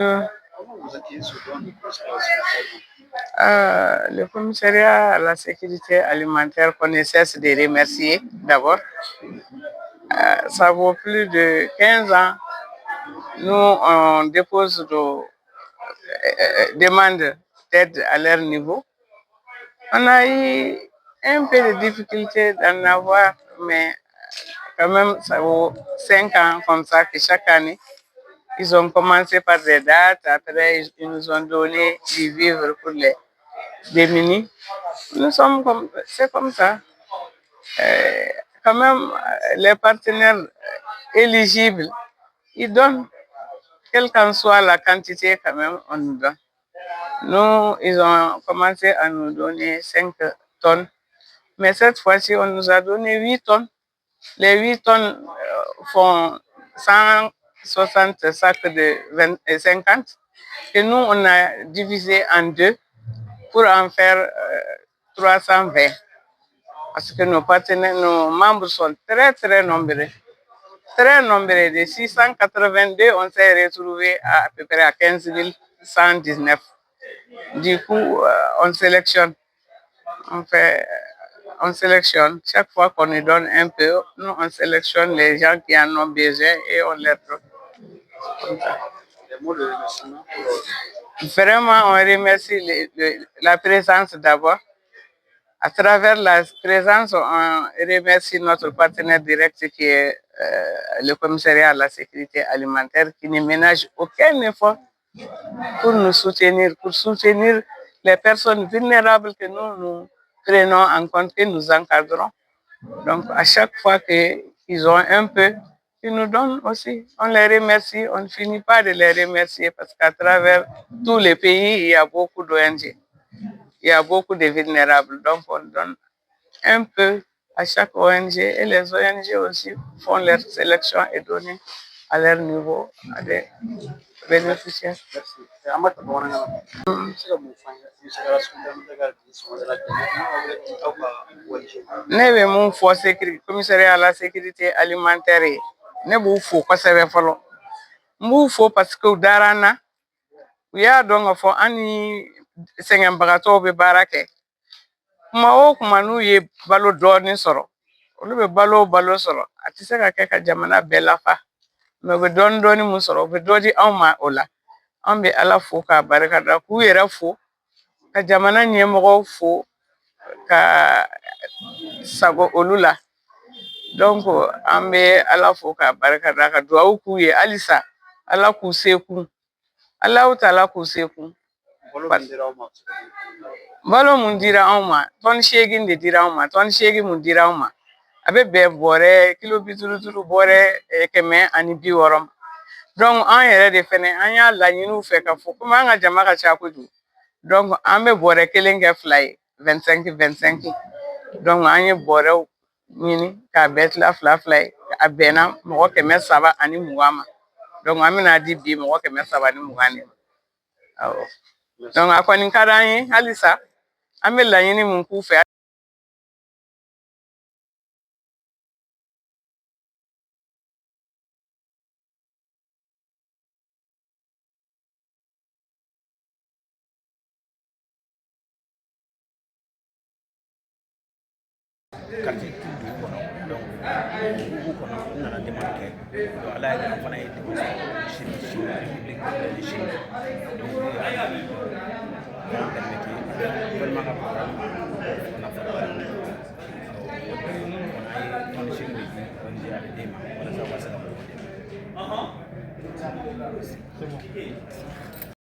Euh, le commissariat à la sécurité alimentaire qu'on ne cesse de remercier d'abord. Ça vaut plus de 15 ans. Nous, on dépose nos demandes d'aide à leur niveau. On a eu un peu de difficulté d'en avoir, mais quand même, ça vaut 5 ans comme ça que chaque année, ils ont commencé par des dates, après ils nous ont donné du vivre pour les démunis. C'est comme ça. Euh, Quand même, les partenaires éligibles, ils donnent, quelle qu'en soit la quantité, quand même, on nous donne. Nous, ils ont commencé à nous donner 5 tonnes, mais cette fois-ci, on nous a donné 8 tonnes. Les 8 tonnes font 160 sacs de 50 et nous, on a divisé en deux pour en faire 320. Parce que nos partenaires, nos membres sont très, très nombreux. Très nombreux. De 682, on s'est retrouvé à peu près à 15 119. Du coup, on sélectionne. On fait, on sélectionne. Chaque fois qu'on nous donne un peu, nous, on sélectionne les gens qui en ont besoin et on leur donne. Comme ça. Vraiment, on remercie la présence d'abord. À travers la présence, on remercie notre partenaire direct qui est le commissariat à la sécurité alimentaire qui ne ménage aucun effort pour soutenir les personnes vulnérables que nous prenons en compte, que nous encadrons. Donc, à chaque fois qu'ils ont un peu, ils nous donnent aussi. On les remercie, on ne finit pas de les remercier parce qu'à travers tous les pays, il y a beaucoup d'ONG. Il y a beaucoup de vulnérables. Donc, on donne un peu à chaque ONG et les ONG aussi font leur sélection et donnent à leur niveau à des bénéficiaires. Ne bɛ mun fɔ commissariat à la sécurité alimentaire ye ne b'u fo kosɛbɛ fɔlɔ n b'u fo parce que u dara n na u y'a dɔn k'a fɔ an ni sɛgɛnbagatɔw bɛ baara kɛ kuma o kuma n'u ye balo dɔɔni sɔrɔ olu bɛ balo o balo sɔrɔ a tɛ se ka kɛ ka jamana bɛɛ lafa mɛ u bɛ dɔɔni dɔɔni mun sɔrɔ u bɛ dɔ di anw ma o la an bɛ ala fo k'a barikada k'u yɛrɛ fo ka jamana ɲɛmɔgɔw fo ka sago olu la donc an bɛ ala fo k'a barikada ka dugawu k'u ye halisa ala k'u se kun ala ta'ala k'u se kun balo mun dira anw ma tɔni 8 de dira anw ma tɔni 8 mun dira anw ma a bɛ bɛn bɔrɛ kilo 50 bɔrɛ 160 ma donc an yɛrɛ de fɛnɛ an y'a laɲini u fɛ ka fɔ komi an ka jama ka ca kojugu donc an bɛ bɔrɛ kelen kɛ 2 ye 25 donc an ye bɔrɛw ɲini k'a bɛɛ tila 2 ye a bɛnna mɔgɔ 320 ma donc an bɛna di bi mɔgɔ 320 de ma awɔ donc a kɔni ka d'an ye halisa an bɛ laɲini mun k'u fɛ quartier du kɔnɔ donc dugu kɔnɔ n nana demande kɛ donc ala y'a kɛ an fana ye dɛmɛ sɔrɔ Chine donc ne y'a permettre vraiment ka programme fana fara on a ye tɔni 8 de di ONG a bɛ d'e ma walasa u ka se ka mɔgɔw dɛmɛ.